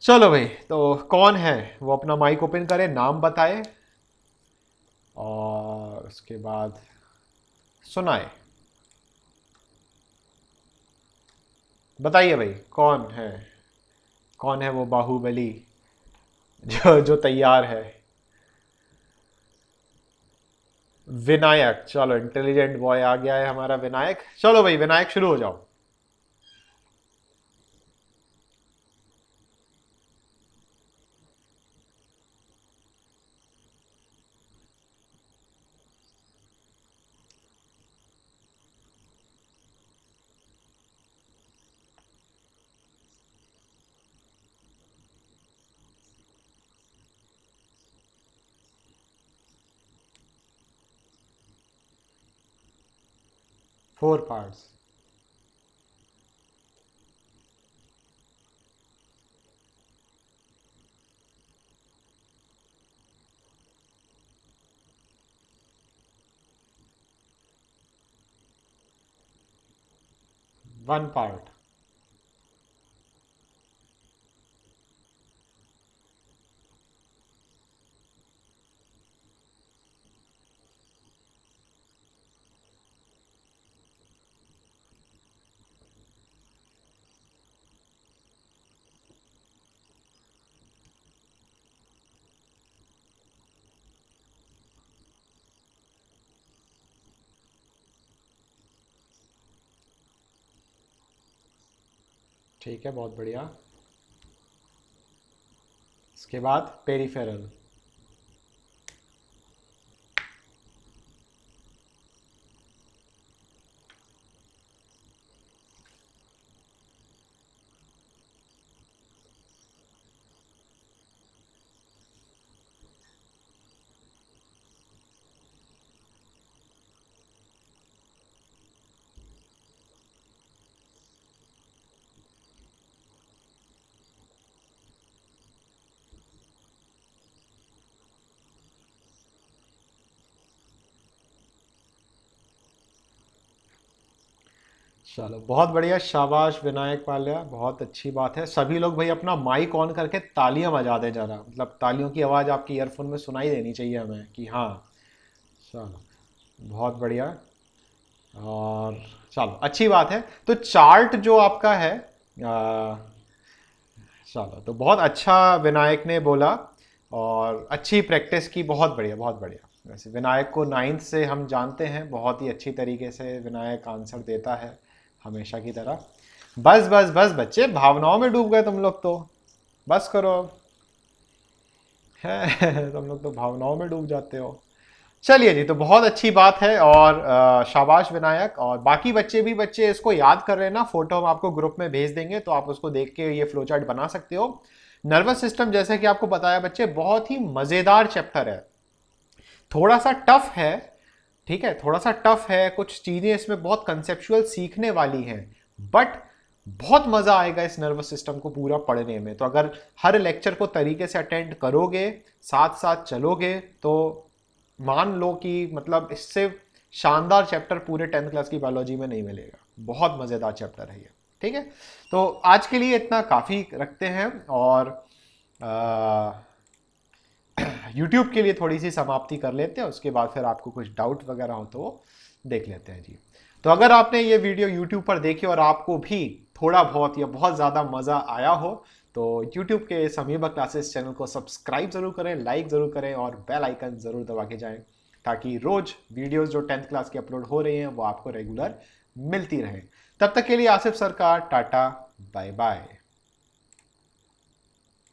चलो भाई, तो कौन है वो अपना माइक ओपन करे, नाम बताए और उसके बाद सुनाए। बताइए भाई, कौन है वो बाहुबली जो जो तैयार है। विनायक, चलो इंटेलिजेंट बॉय आ गया है हमारा विनायक। चलो भाई विनायक, शुरू हो जाओ। 4 parts। 1 part। ठीक है, बहुत बढ़िया। इसके बाद पेरीफेरल। चलो बहुत बढ़िया, शाबाश विनायक पाल्या, बहुत अच्छी बात है। सभी लोग भाई अपना माइक ऑन करके तालियां बजा दें जरा, मतलब तालियों की आवाज़ आपकी ईयरफोन में सुनाई देनी चाहिए हमें कि हाँ। चलो बहुत बढ़िया। और चलो अच्छी बात है। तो चार्ट जो आपका है, चलो तो बहुत अच्छा विनायक ने बोला और अच्छी प्रैक्टिस की, बहुत बढ़िया बहुत बढ़िया। वैसे विनायक को 9th से हम जानते हैं, बहुत ही अच्छी तरीके से विनायक आंसर देता है हमेशा की तरह। बस बस बस बच्चे, भावनाओं में डूब गए तुम लोग तो। बस करो अब। है तुम लोग तो भावनाओं में डूब जाते हो। चलिए जी, तो बहुत अच्छी बात है और शाबाश विनायक। और बाकी बच्चे भी, बच्चे इसको याद कर रहे हैं ना, फोटो हम आपको ग्रुप में भेज देंगे तो आप उसको देख के ये फ्लो चार्ट बना सकते हो। नर्वस सिस्टम जैसे कि आपको बताया बच्चे, बहुत ही मजेदार चैप्टर है। थोड़ा सा टफ है, ठीक है, थोड़ा सा टफ है, कुछ चीजें इसमें बहुत कंसेप्चुअल सीखने वाली हैं, बट बहुत मजा आएगा इस नर्वस सिस्टम को पूरा पढ़ने में। तो अगर हर लेक्चर को तरीके से अटेंड करोगे, साथ साथ चलोगे, तो मान लो कि मतलब इससे शानदार चैप्टर पूरे 10th क्लास की बायोलॉजी में नहीं मिलेगा। बहुत मजेदार चैप्टर है ये। ठीक है, तो आज के लिए इतना काफी रखते हैं और यूट्यूब के लिए थोड़ी सी समाप्ति कर लेते हैं, उसके बाद फिर आपको कुछ डाउट वगैरह हो तो वो देख लेते हैं जी। तो अगर आपने ये वीडियो यूट्यूब पर देखी और आपको भी थोड़ा बहुत या बहुत ज़्यादा मज़ा आया हो, तो यूट्यूब के समीबा क्लासेस चैनल को सब्सक्राइब जरूर करें, लाइक ज़रूर करें और बेल आइकन ज़रूर दबा के जाएं, ताकि रोज़ वीडियोस जो 10th क्लास की अपलोड हो रही हैं वो आपको रेगुलर मिलती रहें। तब तक के लिए आसिफ सर का टाटा बाय बाय।